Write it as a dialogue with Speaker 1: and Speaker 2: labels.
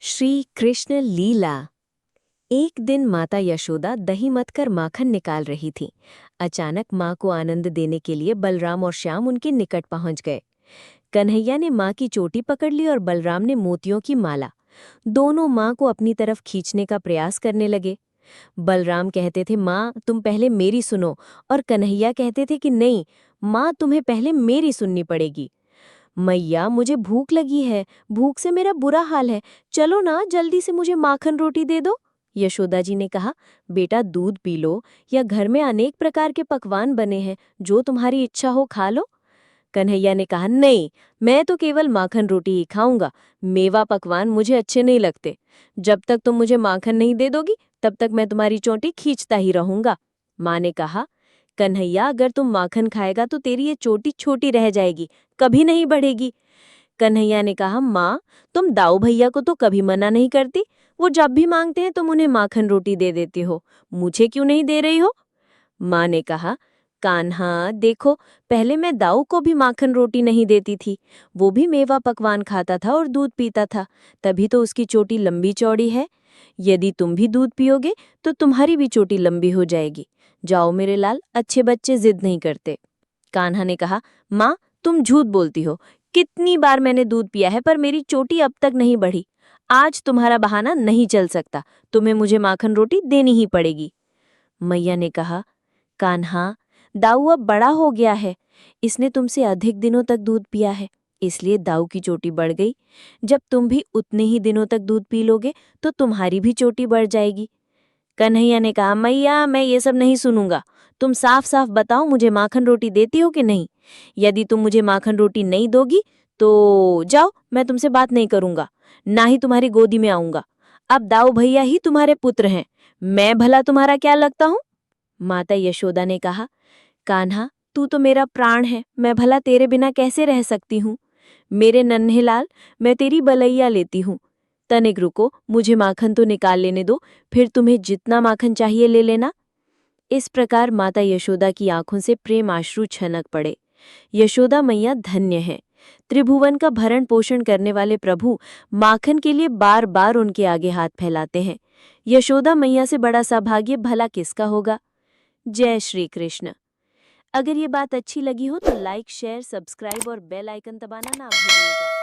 Speaker 1: श्री कृष्ण लीला। एक दिन माता यशोदा दही मथकर माखन निकाल रही थी। अचानक माँ को आनंद देने के लिए बलराम और श्याम उनके निकट पहुंच गए। कन्हैया ने माँ की चोटी पकड़ ली और बलराम ने मोतियों की माला। दोनों माँ को अपनी तरफ खींचने का प्रयास करने लगे। बलराम कहते थे, माँ तुम पहले मेरी सुनो, और कन्हैया कहते थे कि नहीं माँ, तुम्हें पहले मेरी सुननी पड़ेगी। मैया मुझे भूख लगी है, भूख से मेरा बुरा हाल है, चलो ना जल्दी से मुझे माखन रोटी दे दो। यशोदा जी ने कहा, बेटा दूध पी लो, या घर में अनेक प्रकार के पकवान बने हैं, जो तुम्हारी इच्छा हो खा लो। कन्हैया ने कहा, नहीं, मैं तो केवल माखन रोटी ही खाऊंगा, मेवा पकवान मुझे अच्छे नहीं लगते। जब तक तुम मुझे माखन नहीं दे दोगी तब तक मैं तुम्हारी चोटी खींचता ही रहूंगा। माँ ने कहा, कन्हैया अगर तुम माखन खाएगा तो तेरी ये चोटी छोटी रह जाएगी, कभी नहीं बढ़ेगी। कन्हैया ने कहा, माँ तुम दाऊ भैया को तो कभी मना नहीं करती, वो जब भी मांगते हैं तुम उन्हें माखन रोटी दे देती हो, मुझे क्यों नहीं दे रही हो। माँ ने कहा, कान्हा देखो, पहले मैं दाऊ को भी माखन रोटी नहीं देती थी, वो भी मेवा पकवान खाता था और दूध पीता था, तभी तो उसकी चोटी लंबी चौड़ी है। यदि तुम भी दूध पियोगे तो तुम्हारी भी चोटी लंबी हो जाएगी। जाओ मेरे लाल, अच्छे बच्चे जिद नहीं करते। कान्हा ने कहा, माँ तुम झूठ बोलती हो, कितनी बार मैंने दूध पिया है पर मेरी चोटी अब तक नहीं बढ़ी। आज तुम्हारा बहाना नहीं चल सकता, तुम्हें मुझे माखन रोटी देनी ही पड़ेगी। मैया ने कहा, कान्हा दाऊ अब बड़ा हो गया है, इसने तुमसे अधिक दिनों तक दूध पिया है, इसलिए दाऊ की चोटी बढ़ गई। जब तुम भी उतने ही दिनों तक दूध पी लोगे तो तुम्हारी भी चोटी बढ़ जाएगी। कन्हैया ने कहा, मैया मैं ये सब नहीं सुनूंगा, तुम साफ साफ बताओ मुझे माखन रोटी देती हो कि नहीं। यदि तुम मुझे माखन रोटी नहीं दोगी तो जाओ, मैं तुमसे बात नहीं करूंगा, ना ही तुम्हारी गोदी में आऊंगा। अब दाऊ भैया ही तुम्हारे पुत्र हैं, मैं भला तुम्हारा क्या लगता हूँ। माता यशोदा ने कहा, कान्हा तू तो मेरा प्राण है, मैं भला तेरे बिना कैसे रह सकती हूँ। मेरे नन्हे लाल, मैं तेरी बलैया लेती हूँ। तनिक रुको, मुझे माखन तो निकाल लेने दो, फिर तुम्हें जितना माखन चाहिए ले लेना। इस प्रकार माता यशोदा की आंखों से प्रेम आश्रु छलक पड़े। यशोदा मैया धन्य है। त्रिभुवन का भरण पोषण करने वाले प्रभु माखन के लिए बार बार उनके आगे हाथ फैलाते हैं। यशोदा मैया से बड़ा सौभाग्य भला किसका होगा। जय श्री कृष्ण। अगर ये बात अच्छी लगी हो तो लाइक, शेयर, सब्सक्राइब और बेल आइकन दबाना ना भूलिएगा।